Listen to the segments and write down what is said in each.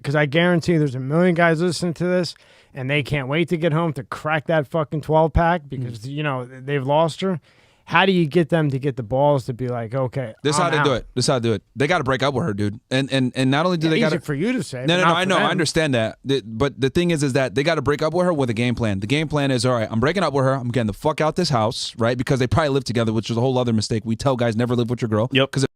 because I guarantee there's a million guys listening to this, and they can't wait to get home to crack that fucking 12-pack because, you know, they've lost her. How do you get them to get the balls to be like, okay, this is how they do it. This is how they do it. They got to break up with her, dude. And not only do they got to... Easy for you to say. No, I know. I understand that. But the thing is that they got to break up with her with a game plan. The game plan is, all right, I'm breaking up with her. I'm getting the fuck out this house, right? Because they probably live together, which is a whole other mistake. We tell guys never live with your girl. Yep. Because it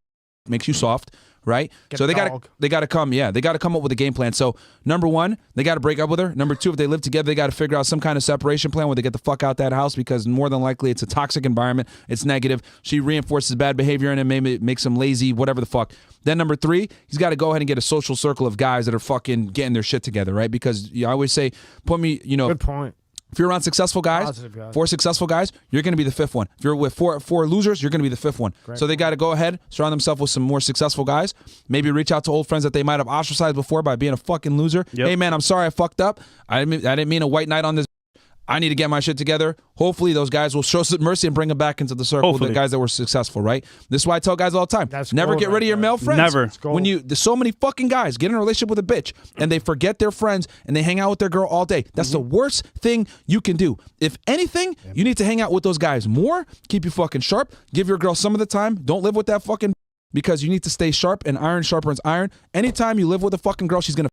makes you soft, right? So they got to come up with a game plan. So number one, they got to break up with her. Number two, if they live together, they got to figure out some kind of separation plan where they get the fuck out that house, because more than likely it's a toxic environment. It's negative. She reinforces bad behavior and it maybe makes him lazy, whatever the fuck. Then number three, he's got to go ahead and get a social circle of guys that are fucking getting their shit together, right? Because I always say, put me, you know. Good point. If you're around successful guys, 4 successful guys, you're going to be the 5th one. If you're with four losers, you're going to be the 5th one. Great. So they got to go ahead, surround themselves with some more successful guys. Maybe reach out to old friends that they might have ostracized before by being a fucking loser. Yep. Hey, man, I'm sorry I fucked up. I didn't mean a white knight on this. I need to get my shit together. Hopefully those guys will show some mercy and bring them back into the circle with the guys that were successful, right? This is why I tell guys all the time. Never get rid of your male friends. Never. There's so many fucking guys get in a relationship with a bitch and they forget their friends and they hang out with their girl all day. That's the worst thing you can do. If anything, you need to hang out with those guys more, keep you fucking sharp, give your girl some of the time. Don't live with that fucking, because you need to stay sharp, and iron sharpens iron. Anytime you live with a fucking girl, she's gonna,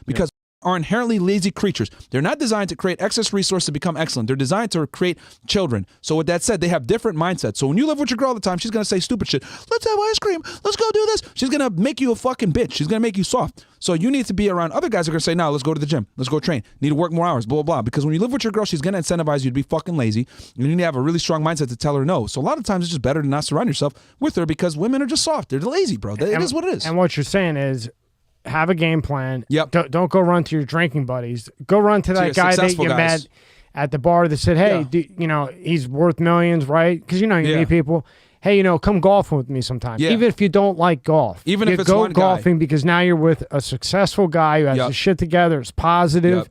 because are inherently lazy creatures. They're not designed to create excess resources to become excellent. They're designed to create children. So with that said, they have different mindsets. So when you live with your girl all the time, she's going to say stupid shit. Let's have ice cream. Let's go do this. She's going to make you a fucking bitch. She's going to make you soft. So you need to be around other guys that are going to say, no, let's go to the gym. Let's go train. Need to work more hours, blah, blah, blah. Because when you live with your girl, she's going to incentivize you to be fucking lazy. You need to have a really strong mindset to tell her no. So a lot of times it's just better to not surround yourself with her, because women are just soft. They're lazy, bro. It is what it is. And what you're saying is, have a game plan. Yep. Don't go run to your drinking buddies. Go run to that guy that you met at the bar that said, hey, you know, he's worth millions, right? Because, you know, you meet people. Hey, you know, come golfing with me sometime. Yeah. Even if you don't like golf. Even if it's go one golfing because now you're with a successful guy who has his shit together, is positive.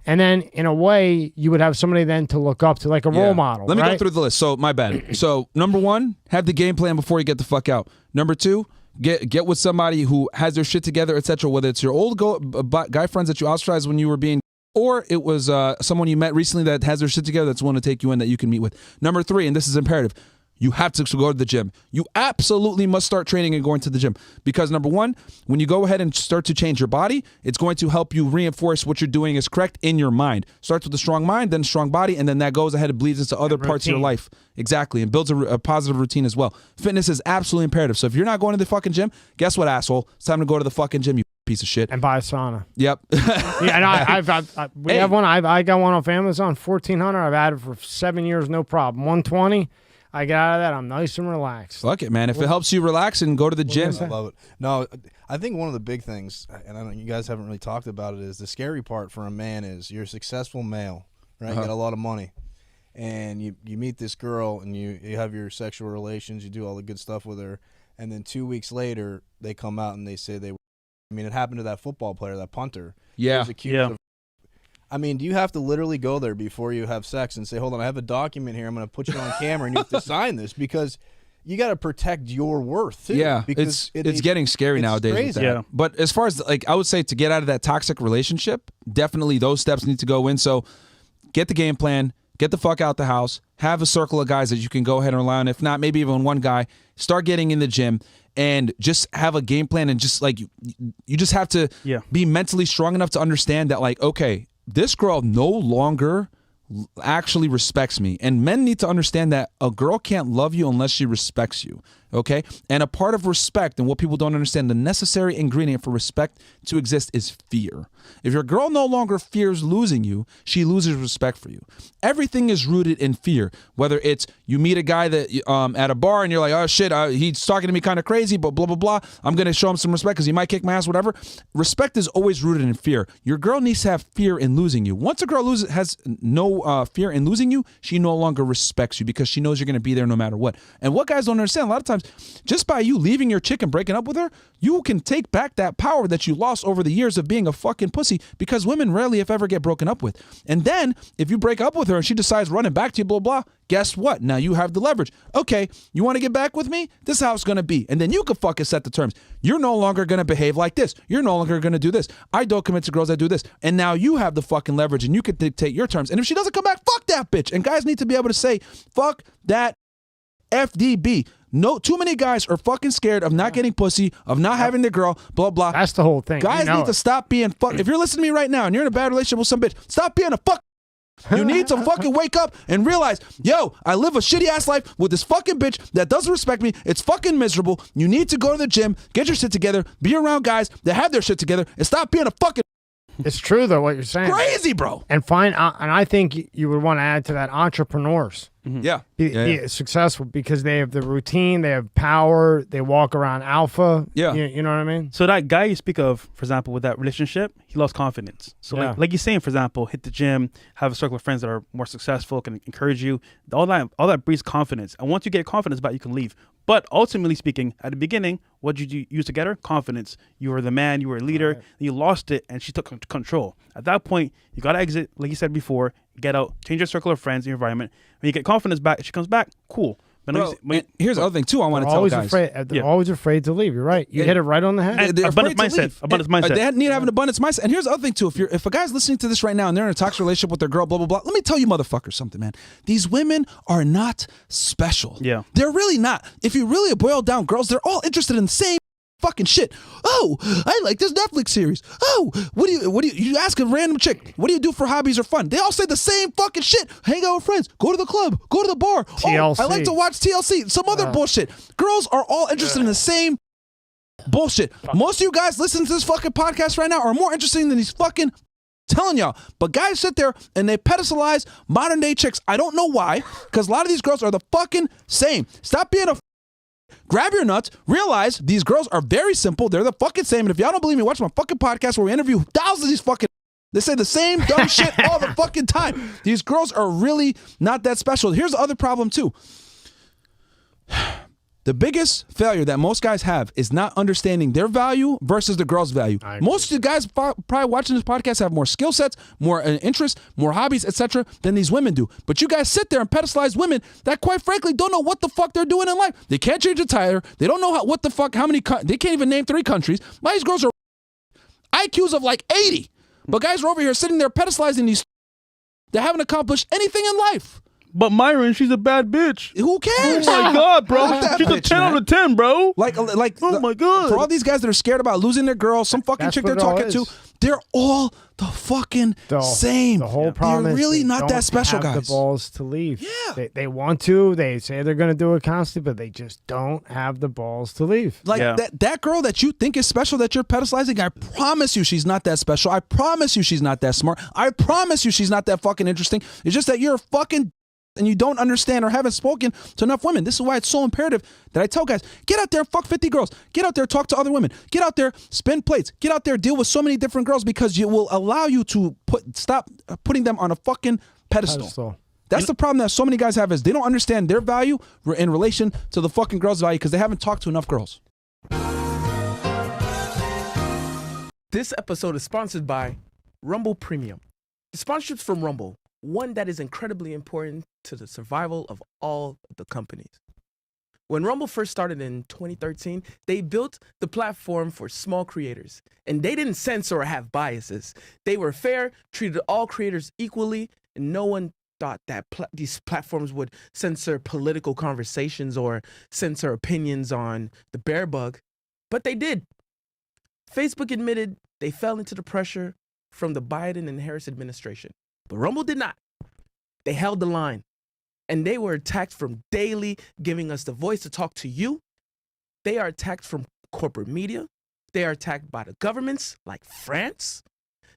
And then, in a way, you would have somebody then to look up to, like a role model. Let me go through the list. So, my bad. So, number one, have the game plan before you get the fuck out. Number two, get with somebody who has their shit together, etc. Whether it's your old guy friends that you ostracized when you were being, or it was someone you met recently that has their shit together that's willing to take you in, that you can meet with. Number three, and this is imperative, you have to go to the gym. You absolutely must start training and going to the gym, because number one, when you go ahead and start to change your body, it's going to help you reinforce what you're doing is correct in your mind. Starts with a strong mind, then a strong body, and then that goes ahead and bleeds into other parts of your life. Exactly, and builds a positive routine as well. Fitness is absolutely imperative. So if you're not going to the fucking gym, guess what, asshole? It's time to go to the fucking gym, you piece of shit. And buy a sauna. Yep. Yeah, and we have one. I got one off Amazon, $1,400. I've had it for 7 years, no problem. $120. I get out of that, I'm nice and relaxed. Fuck it, man. If it helps you relax and go to the gym. I love it. No, I think one of the big things, and I know you guys haven't really talked about it, is the scary part for a man is you're a successful male, right? You got a lot of money. And you meet this girl and you have your sexual relations, you do all the good stuff with her, and then 2 weeks later, they come out and they say they were, I mean, it happened to that football player, that punter. Yeah. He was accused of, I mean, do you have to literally go there before you have sex and say, hold on, I have a document here, I'm going to put you on camera and you have to sign this, because you got to protect your worth too. Yeah, because it's getting scary nowadays. Crazy. With that. Yeah. But as far as, like, I would say to get out of that toxic relationship, definitely those steps need to go in. So get the game plan, get the fuck out the house, have a circle of guys that you can go ahead and rely on. If not, maybe even one guy. Start getting in the gym and just have a game plan, and just like you just have to be mentally strong enough to understand that, like, okay, this girl no longer actually respects me. And men need to understand that a girl can't love you unless she respects you, okay? And a part of respect, and what people don't understand, the necessary ingredient for respect to exist is fear. If your girl no longer fears losing you, she loses respect for you. Everything is rooted in fear, whether it's you meet a guy that at a bar and you're like, oh shit, he's talking to me kind of crazy, but blah, blah, blah. I'm going to show him some respect because he might kick my ass, whatever. Respect is always rooted in fear. Your girl needs to have fear in losing you. Once a girl has no fear in losing you, she no longer respects you because she knows you're going to be there no matter what. And what guys don't understand, a lot of times terms. Just by you leaving your chick and breaking up with her, you can take back that power that you lost over the years of being a fucking pussy, because women rarely, if ever, get broken up with. And then if you break up with her and she decides running back to you, blah, blah, guess what? Now you have the leverage. Okay, you want to get back with me? This is how it's going to be. And then you can fucking set the terms. You're no longer going to behave like this. You're no longer going to do this. I don't commit to girls that do this. And now you have the fucking leverage and you can dictate your terms. And if she doesn't come back, fuck that bitch. And guys need to be able to say, fuck that FDB. No, too many guys are fucking scared of not getting pussy, of not having their girl, blah, blah. That's the whole thing. Guys need to stop being fuck. If you're listening to me right now and you're in a bad relationship with some bitch, stop being a fuck. You need to fucking wake up and realize, yo, I live a shitty ass life with this fucking bitch that doesn't respect me. It's fucking miserable. You need to go to the gym, get your shit together, be around guys that have their shit together, and stop being a fucking. It's true though what you're saying. Crazy, bro. And and I think you would want to add to that entrepreneurs. Mm-hmm. Yeah. Be successful because they have the routine, they have power, they walk around alpha. Yeah. You know what I mean? So that guy you speak of, for example, with that relationship, he lost confidence. So like you're saying, for example, hit the gym, have a circle of friends that are more successful, can encourage you. All that breeds confidence. And once you get confidence back, you can leave. But ultimately speaking, at the beginning, what did you use to get her? Confidence. You were the man, you were a leader, right. You lost it, and she took control. At that point, you got to exit, like you said before, get out, change your circle of friends, your environment. When you get confidence back, if she comes back, cool. But here's the other thing, too, I want to tell guys. They're always afraid to leave. You're right. You hit it right on the head. Abundance mindset. They need to have an abundance mindset. And here's the other thing, too. If a guy's listening to this right now and they're in a toxic relationship with their girl, blah, blah, blah, let me tell you motherfuckers something, man. These women are not special. Yeah. They're really not. If you really boil down girls, they're all interested in the same fucking shit. Oh, I like this Netflix series. Oh, what do you ask a random chick, what do you do for hobbies or fun? They all say the same fucking shit. Hang out with friends, go to the club, go to the bar. TLC. Oh, I like to watch TLC, some other bullshit. Girls are all interested in the same bullshit. Most of you guys listening to this fucking podcast right now are more interesting than these fucking telling y'all. But guys sit there and they pedestalize modern day chicks. I don't know why, because a lot of these girls are the fucking same. Stop being a grab your nuts, realize these girls are very simple. They're the fucking same. And if y'all don't believe me, watch my fucking podcast where we interview thousands of these fucking. They say the same dumb shit all the fucking time. These girls are really not that special. Here's the other problem too. The biggest failure that most guys have is not understanding their value versus the girl's value. Most of the guys probably watching this podcast have more skill sets, more interests, more hobbies, etc. than these women do. But you guys sit there and pedestalize women that, quite frankly, don't know what the fuck they're doing in life. They can't change a tire. They don't know they can't even name 3 countries. These girls are IQs of like 80. But guys are over here sitting there pedestalizing these that haven't accomplished anything in life. But Myron, she's a bad bitch. Who cares? Oh my God, bro. She's a 10 out of 10, bro. Like, oh my God. For all these guys that are scared about losing their girl, some fucking chick they're talking to, they're all the fucking same. The whole problem they're really is not that special, guys. The balls to leave. Yeah. They want to. They say they're going to do it constantly, but they just don't have the balls to leave. Like that girl that you think is special that you're pedestalizing, I promise you she's not that special. I promise you she's not that smart. I promise you she's not that fucking interesting. It's just that you're a fucking and you don't understand or haven't spoken to enough women. This is why it's so imperative that I tell guys, get out there, fuck 50 girls. Get out there, talk to other women. Get out there, spin plates. Get out there, deal with so many different girls, because it will allow you to stop putting them on a fucking pedestal. That's the problem that so many guys have, is they don't understand their value in relation to the fucking girl's value because they haven't talked to enough girls. This episode is sponsored by Rumble Premium. The sponsorship's from Rumble, one that is incredibly important to the survival of all the companies. When Rumble first started in 2013, they built the platform for small creators, and they didn't censor or have biases. They were fair, treated all creators equally, and no one thought that these platforms would censor political conversations or censor opinions on the bear bug, but they did. Facebook admitted they fell into the pressure from the Biden and Harris administration, but Rumble did not. They held the line, and they were attacked from daily giving us the voice to talk to you. They are attacked from corporate media. They are attacked by the governments like France.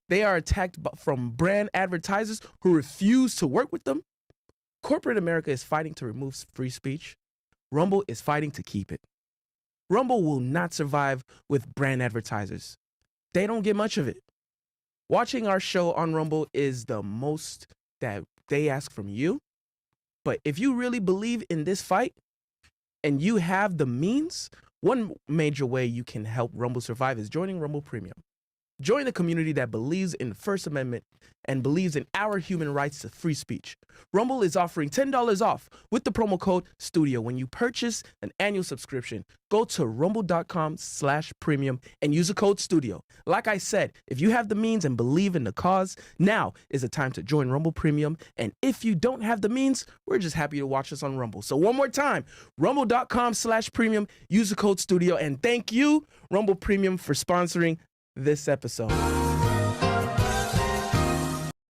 They are attacked from brand advertisers who refuse to work with them. Corporate America is fighting to remove free speech. Rumble is fighting to keep it. Rumble will not survive with brand advertisers. They don't get much of it. Watching our show on Rumble is the most that they ask from you. But if you really believe in this fight and you have the means, one major way you can help Rumble survive is joining Rumble Premium. Join a community that believes in the First Amendment and believes in our human rights to free speech. Rumble is offering $10 off with the promo code STUDIO when you purchase an annual subscription. Go to rumble.com/premium and use the code STUDIO. Like I said, if you have the means and believe in the cause, now is the time to join Rumble Premium. And if you don't have the means, we're just happy to watch us on Rumble. So one more time, rumble.com/premium, use the code STUDIO, and thank you, Rumble Premium, for sponsoring this episode.